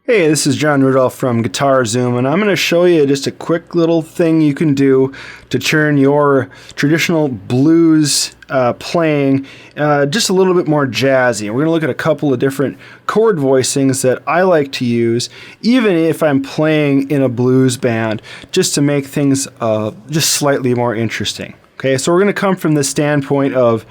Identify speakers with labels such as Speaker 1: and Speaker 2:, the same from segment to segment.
Speaker 1: Hey, this is John Rudolph from Guitar Zoom, and I'm going to show you just a quick little thing you can do to turn your traditional blues playing just a little bit more jazzy. We're going to look at a couple of different chord voicings that I like to use, even if I'm playing in a blues band, just to make things just slightly more interesting. Okay, so we're going to come from the standpoint of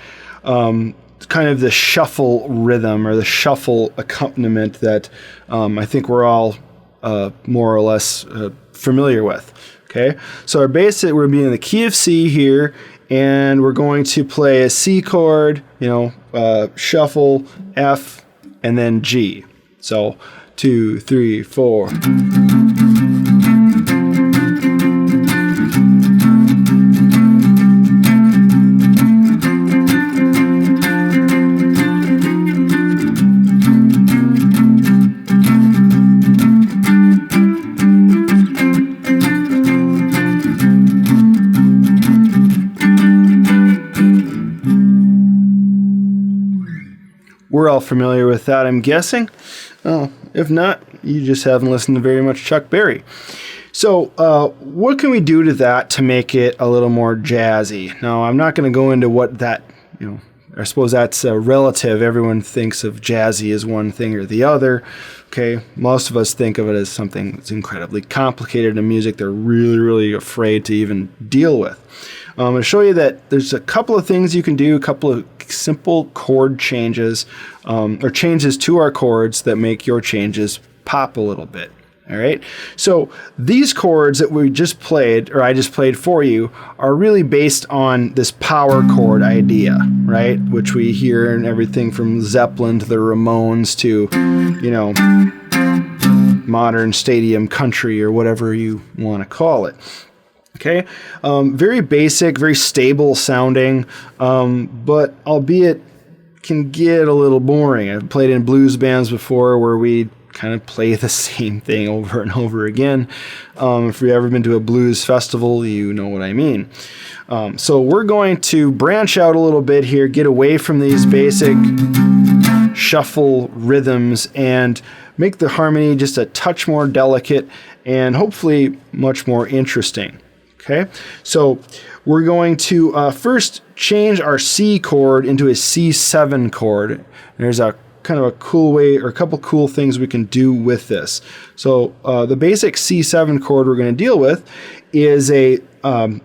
Speaker 1: kind of the shuffle rhythm or the shuffle accompaniment that I think we're all more or less familiar with. Okay, so our bass, we're going to be in the key of C here, and we're going to play a C chord, shuffle F, and then G. So 2, 3, 4. We're all familiar with that, I'm guessing. If not, you just haven't listened to very much Chuck Berry. So what can we do to that to make it a little more jazzy? Now, I'm not going to go into what that, I suppose that's relative. Everyone thinks of jazzy as one thing or the other. Okay, most of us think of it as something that's incredibly complicated in music they're really, really afraid to even deal with. I'm going to show you that there's a couple of things you can do, a couple of simple chord changes, or changes to our chords that make your changes pop a little bit. All right. So these chords that we just played, or I just played for you, are really based on this power chord idea, right? Which we hear in everything from Zeppelin to the Ramones to, modern stadium country or whatever you want to call it. Okay, very basic, very stable sounding, but albeit can get a little boring. I've played in blues bands before where we kind of play the same thing over and over again. If you've ever been to a blues festival, you know what I mean. So we're going to branch out a little bit here, get away from these basic shuffle rhythms and make the harmony just a touch more delicate and hopefully much more interesting. Okay, so we're going to first change our C chord into a C7 chord. There's a kind of a cool way, or a couple cool things we can do with this. So the basic C7 chord we're going to deal with is we're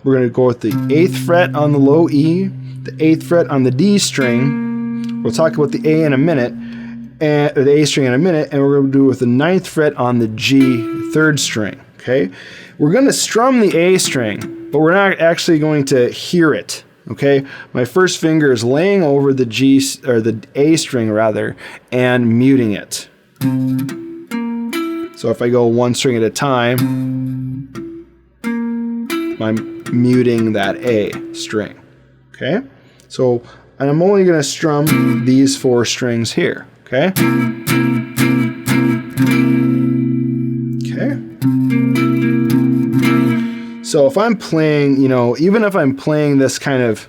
Speaker 1: going to go with the 8th fret on the low E, the 8th fret on the D string. We'll talk about the A in a minute, or the A string in a minute, and we're going to do it with the 9th fret on the G 3rd string. Okay, we're going to strum the A string, but we're not actually going to hear it. Okay, my first finger is laying over the G, or the A string rather, and muting it. So if I go one string at a time, I'm muting that A string. Okay, so and I'm only going to strum these 4 strings here. Okay. Okay. So if I'm playing, even if I'm playing this kind of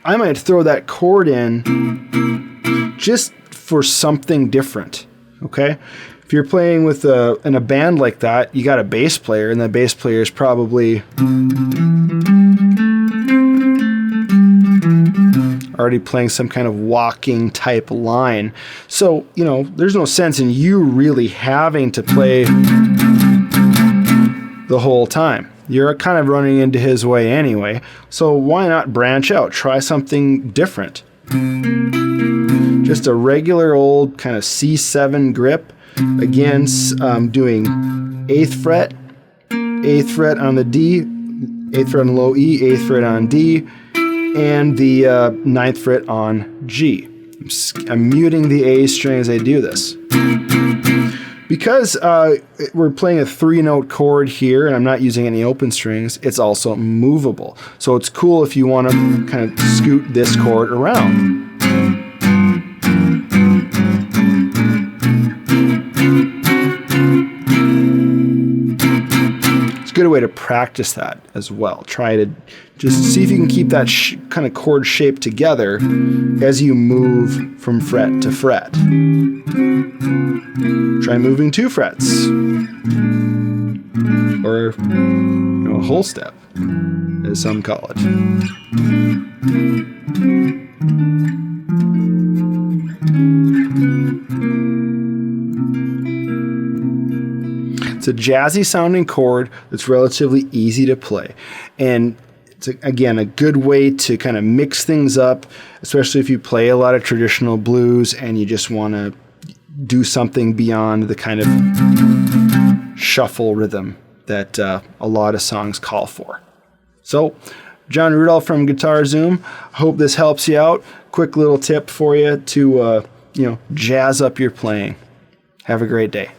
Speaker 1: I might throw that chord in just for something different. Okay? If you're playing with in a band like that, you got a bass player, and the bass player is probably already playing some kind of walking type line. So, there's no sense in you really having to play the whole time. You're kind of running into his way anyway. So why not branch out? Try something different. Just a regular old kind of C7 grip. Again, doing 8th fret, 8th fret on the D, 8th fret on low E, 8th fret on D, and the 9th fret on G. I'm muting the A string as I do this. Because we're playing a 3-note chord here and I'm not using any open strings, it's also movable. So it's cool if you want to kind of scoot this chord around. It's a good way to practice that as well. Try to just see if you can keep that kind of chord shape together as you move from fret to fret. Try moving 2 frets, or a whole step, as some call it. It's a jazzy sounding chord that's relatively easy to play. And it's, again, a good way to kind of mix things up, especially if you play a lot of traditional blues and you just want to do something beyond the kind of shuffle rhythm that a lot of songs call for. So, John Rudolph from Guitar Zoom. Hope this helps you out. Quick little tip for you to, jazz up your playing. Have a great day.